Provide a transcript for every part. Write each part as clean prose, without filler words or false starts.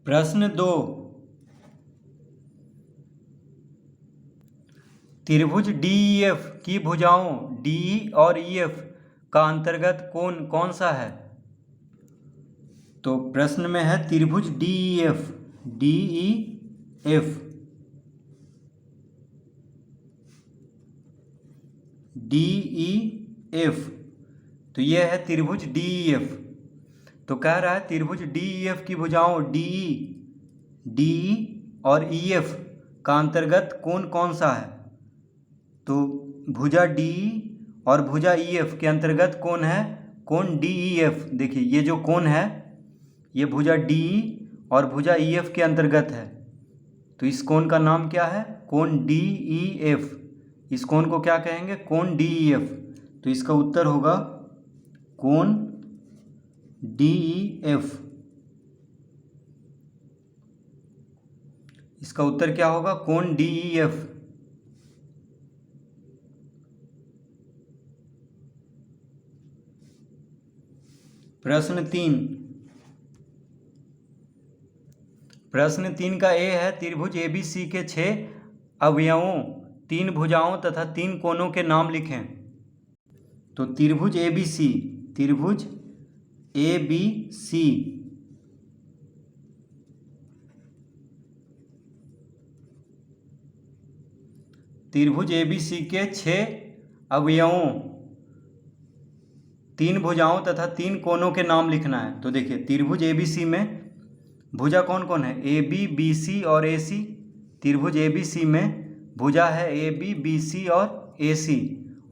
प्रश्न 2। त्रिभुज DEF की भुजाओं DE और EF का अंतर्गत कोण कौन सा है? तो प्रश्न में है त्रिभुज DEF तो यह है त्रिभुज DEF। तो कह रहा है त्रिभुज DEF की भुजाओं DE और EF का अंतर्गत कोण कौन सा है? तो भुजा DE और भुजा EF के अंतर्गत कोण है कोण DEF। देखिए ये जो कोण है ये भुजा DE और भुजा EF के अंतर्गत है। तो इस कोण का नाम क्या है? कोण DEF। इस कोण को क्या कहेंगे? कोण DEF। तो इसका उत्तर होगा कोण DEF। इसका उत्तर क्या होगा? कोण DEF। प्रश्न 3। प्रश्न 3 का ए है त्रिभुज ABC के 6 अवयवों 3 भुजाओं तथा 3 कोणों के नाम लिखें। तो त्रिभुज ABC त्रिभुज ABC के 6 अवयवों 3 भुजाओं तथा 3 कोणों के नाम लिखना है। तो देखिए त्रिभुज ABC में भुजा कौन कौन है? AB, BC और AC। त्रिभुज ABC में भुजा है AB, BC और AC।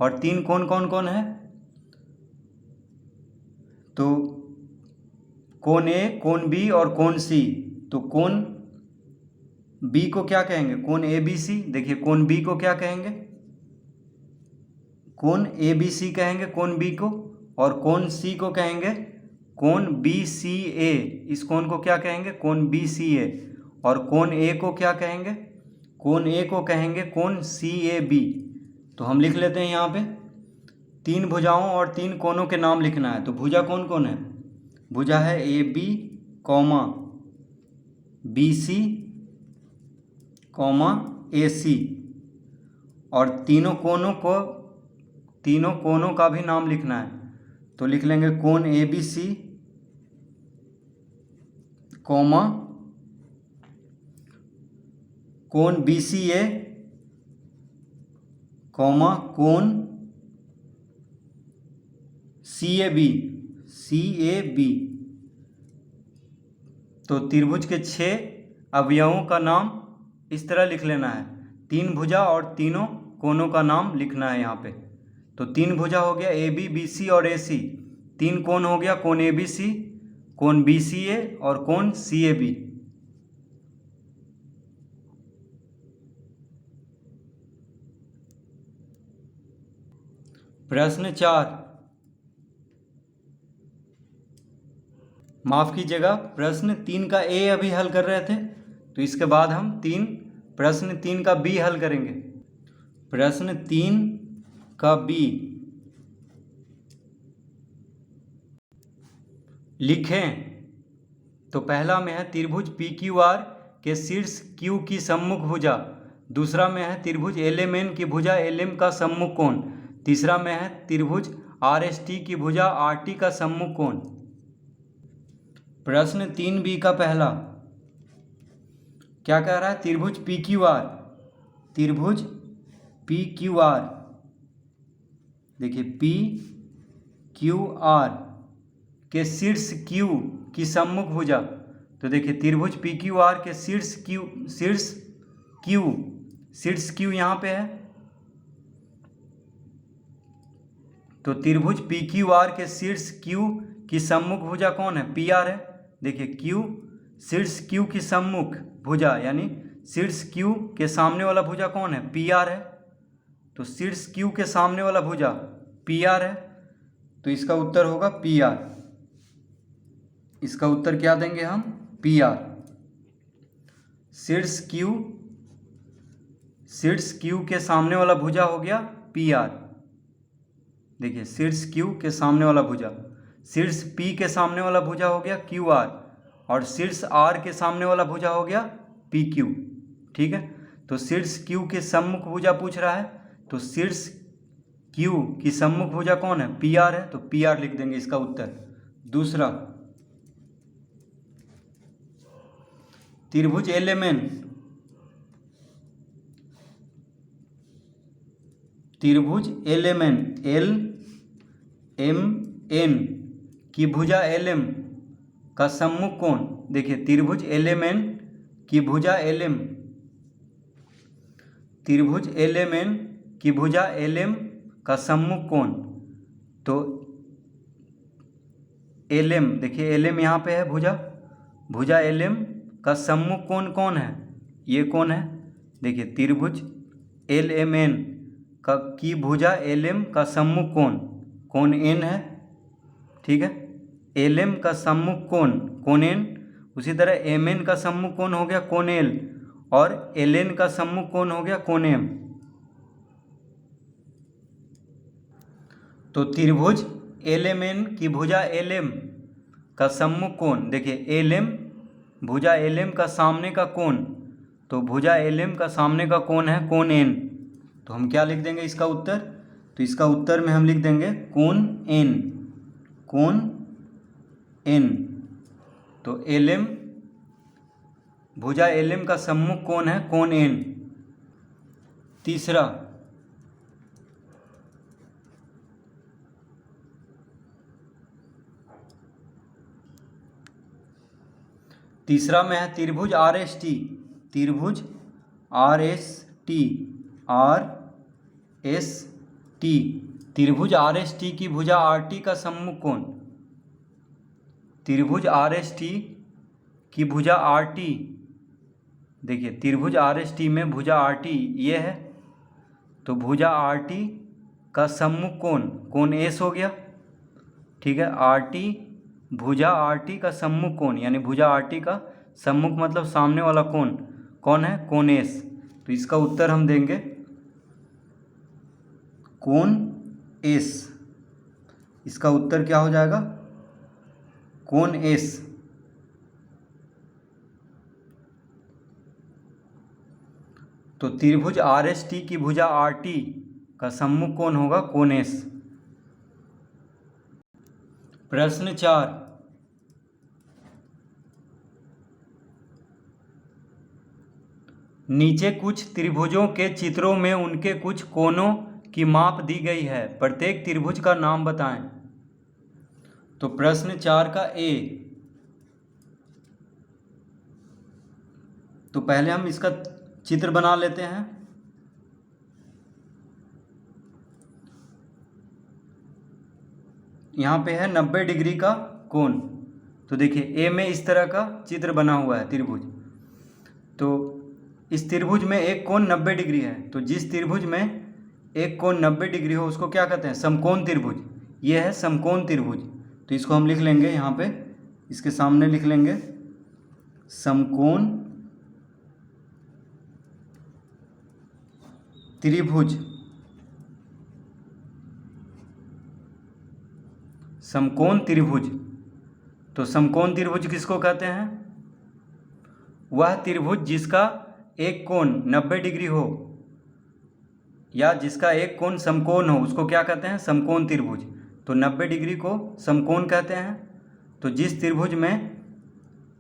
और 3 कोण कौन कौन है? तो कोण A, कोण B और कोण C। तो कोण B को क्या कहेंगे? कोण ABC। देखिए कोण B को क्या कहेंगे? कोण ABC कहेंगे कोण B को। और कोण C को कहेंगे कोण BCA। इस कोण को क्या कहेंगे? कोण BCA। और कोण A को क्या कहेंगे? कोण A को कहेंगे कोण CAB। तो हम लिख लेते हैं यहाँ पे 3 भुजाओं और 3 कोणों के नाम लिखना है। तो भुजा कौन कौन है? भुजा है AB, BC, AC। और तीनों कोणों का भी नाम लिखना है। तो लिख लेंगे कोण ABC, कोण BCA, कोण CAB। तो त्रिभुज के 6 अवयवों का नाम इस तरह लिख लेना है। 3 भुजा और तीनों कोणों का नाम लिखना है यहाँ पे। तो 3 भुजा हो गया AB, BC और AC। 3 कोण हो गया कोण ABC, कोण BCA और कोण CAB। प्रश्न 4। माफ कीजिएगा, प्रश्न 3 का A अभी हल कर रहे थे, तो इसके बाद हम प्रश्न 3 का B हल करेंगे। प्रश्न 3 का B लिखें। तो पहला में है त्रिभुज PQR के शीर्ष Q की सम्मुख भुजा। दूसरा में है त्रिभुज LMN की भुजा LM का सम्मुख कोण। तीसरा में है त्रिभुज RST की भुजा RT का सम्मुख कोण। प्रश्न 3B का पहला क्या कह रहा है? त्रिभुज PQR देखिए PQR के शीर्ष Q की सम्मुख भुजा। तो देखिए त्रिभुज PQR के शीर्ष Q यहाँ पे है। तो त्रिभुज PQR के शीर्ष Q की सम्मुख भुजा कौन है? PR है। देखिए Q शीर्ष Q की सम्मुख भुजा यानी शीर्ष Q के सामने वाला भुजा कौन है? PR है। तो शीर्ष Q के सामने वाला भुजा PR है। तो इसका उत्तर होगा PR। इसका उत्तर क्या देंगे हम? PR। शीर्ष Q के सामने वाला भुजा हो गया PR। देखिए शीर्ष Q के सामने वाला भुजा। शीर्ष P के सामने वाला भुजा हो गया QR। और शीर्ष आर के सामने वाला भुजा हो गया पी क्यू। ठीक है, तो शीर्ष क्यू के सम्मुख भुजा पूछ रहा है, तो शीर्ष क्यू की सम्मुख भुजा कौन है? पी आर है, तो पी आर लिख देंगे इसका उत्तर। दूसरा, त्रिभुज एल एम एन, त्रिभुज L M N, L M N की भुजा एल एम का सम्मुख कोण, देखिए त्रिभुज एल एम एन की भुजा एल एम, त्रिभुज एल एम एन की भुजा एल एम का सम्मुख कोण, तो एल एम, देखिए एल एम यहाँ पे है भुजा, भुजा एल एम का सम्मुख कोण कौन है? ये कौन है? देखिए त्रिभुज एल एम एन का की भुजा एल एम का सम्मुख कोण, कोण एन है। ठीक है, एल एम का सम्मुख कोण कोण एन, उसी तरह एम एन का सम्मुख कोण हो गया कोण एल, और एल एन का सम्मुख कोण हो गया कोण एम। तो त्रिभुज एल एम एन की भुजा एल एम का सम्मुख कोण, देखिए एल एम भुजा एल एम का सामने का कोण, तो भुजा एल एम का सामने का कोण है कोण एन, तो हम क्या लिख देंगे इसका उत्तर? तो इसका उत्तर में हम लिख देंगे कोण एन, कोण एन। तो एल एम भुजा एल एम का सम्मुख कोण है कोण एन। तीसरा, तीसरा में है त्रिभुज आर एस टी, त्रिभुज R S T, R S T, त्रिभुज आर एस टी की भुजा आर टी का सम्मुख कोण, त्रिभुज आर एस टी की भुजा आर टी, देखिए त्रिभुज आर एस टी में भुजा आर टी ये है, तो भुजा आर टी का सम्मुख कोण कोण एस हो गया। ठीक है, आर टी भुजा आर टी का सम्मुख कोण, यानी भुजा आर टी का सम्मुख मतलब सामने वाला कोण कौन है? कोण एस। तो इसका उत्तर हम देंगे कोण एस, इसका उत्तर क्या हो जाएगा? कोण एस। तो त्रिभुज आर एस टी की भुजा आर टी का सम्मुख कोण होगा कोण एस। प्रश्न 4, नीचे कुछ त्रिभुजों के चित्रों में उनके कुछ कोणों की माप दी गई है, प्रत्येक त्रिभुज का नाम बताएं। तो प्रश्न 4 का ए, तो पहले हम इसका चित्र बना लेते हैं। यहाँ पे है 90 डिग्री का कोण, तो देखिए ए में इस तरह का चित्र बना हुआ है त्रिभुज, तो इस त्रिभुज में एक कोण 90 डिग्री है, तो जिस त्रिभुज में एक कोण 90 डिग्री हो उसको क्या कहते हैं? समकोण त्रिभुज। ये है समकोण त्रिभुज, तो इसको हम लिख लेंगे यहाँ पे, इसके सामने लिख लेंगे समकोण त्रिभुज। समकोण त्रिभुज, तो समकोण त्रिभुज किसको कहते हैं? वह त्रिभुज जिसका एक कोण 90 डिग्री हो या जिसका एक कोण समकोण हो उसको क्या कहते हैं? समकोण त्रिभुज। तो 90 डिग्री को समकोण कहते हैं, तो जिस त्रिभुज में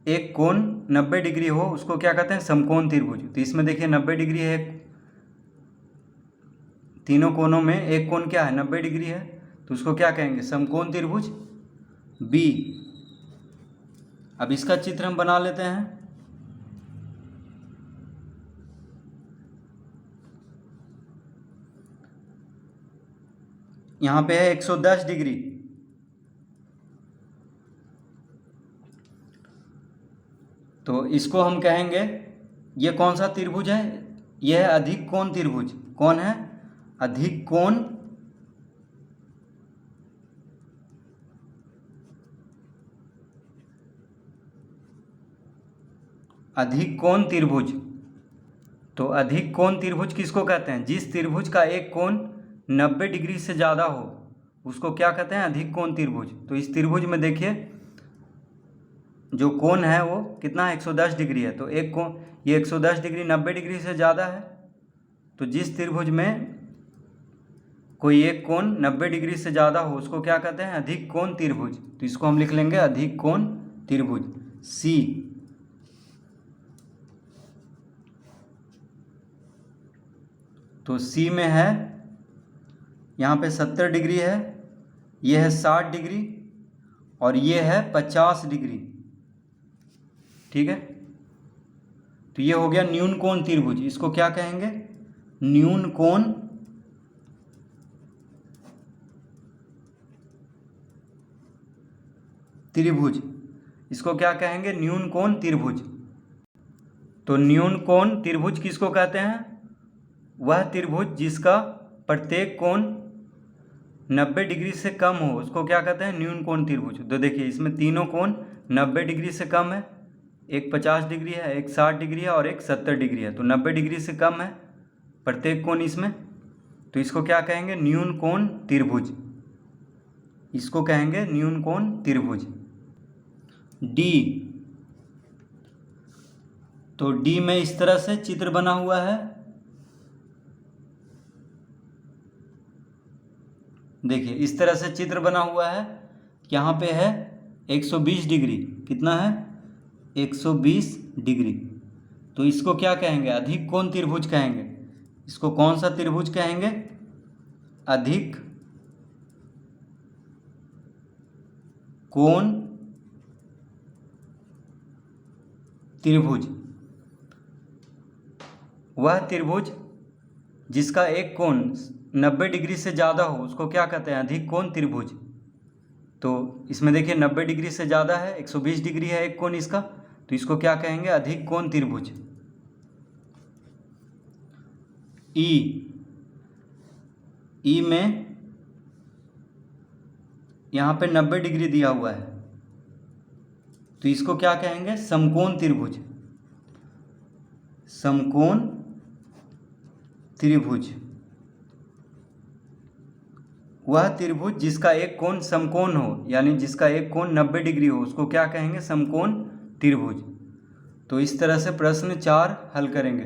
एक कोण 90 डिग्री हो उसको क्या कहते हैं? समकोण त्रिभुज। तो इसमें देखिए 90 डिग्री है, तीनों कोणों में एक कोण क्या है? 90 डिग्री है, तो उसको क्या कहेंगे? समकोण त्रिभुज बी। अब इसका चित्र हम बना लेते हैं। यहाँ पे है 110 डिग्री, तो इसको हम कहेंगे, ये कौन सा त्रिभुज है? यह है अधिक कोण त्रिभुज। कौन है? अधिक कोण अधिक कोण त्रिभुज। तो अधिक कोण त्रिभुज किसको कहते हैं? जिस त्रिभुज का एक कोण 90 डिग्री से ज़्यादा हो उसको क्या कहते हैं? अधिक कोण त्रिभुज। तो इस त्रिभुज में देखिए जो कोण है वो कितना है, 110 डिग्री है। तो एक कोण, ये 110 डिग्री 90 डिग्री से ज़्यादा है। तो जिस त्रिभुज में कोई एक कोण 90 डिग्री से ज़्यादा हो उसको क्या कहते हैं, अधिक कोण त्रिभुज। तो इसको हम लिख लेंगे अधिक कोण त्रिभुज सी। तो सी में है, यहाँ पे 70 डिग्री है, ये है 60 डिग्री और ये है 50 डिग्री। ठीक है, तो ये हो गया न्यून कोण त्रिभुज। इसको क्या कहेंगे, न्यून कोण त्रिभुज। इसको क्या कहेंगे, न्यून कोण त्रिभुज। तो न्यून कोण त्रिभुज किसको कहते हैं, वह त्रिभुज जिसका प्रत्येक कोण 90 डिग्री से कम हो उसको क्या कहते हैं, न्यून कोण त्रिभुज। तो देखिए इसमें तीनों कोण 90 डिग्री से कम है, एक 50 डिग्री है, एक 60 डिग्री है और एक 70 डिग्री है। तो 90 डिग्री से कम है प्रत्येक कोण इसमें, तो इसको क्या कहेंगे, न्यून कोण त्रिभुज। इसको कहेंगे न्यून कोण त्रिभुज। डी, तो डी में इस तरह से चित्र बना हुआ है। देखिए इस तरह से चित्र बना हुआ है। यहाँ पे है 120 डिग्री, कितना है, 120 डिग्री। तो इसको क्या कहेंगे, अधिक कोण त्रिभुज कहेंगे। इसको कौन सा त्रिभुज कहेंगे, अधिक कोण त्रिभुज। वह त्रिभुज जिसका एक कोण 90 डिग्री से ज़्यादा हो उसको क्या कहते हैं, अधिक कोण त्रिभुज। तो इसमें देखिए 90 डिग्री से ज़्यादा है, 120 डिग्री है एक कोण इसका, तो इसको क्या कहेंगे, अधिक कोण त्रिभुज। ई में यहाँ पे 90 डिग्री दिया हुआ है, तो इसको क्या कहेंगे, समकोण त्रिभुज। समकोण त्रिभुज, वह त्रिभुज जिसका एक कोण समकोण हो, यानी जिसका एक कोण 90 डिग्री हो उसको क्या कहेंगे, समकोण त्रिभुज। तो इस तरह से प्रश्न 4 हल करेंगे।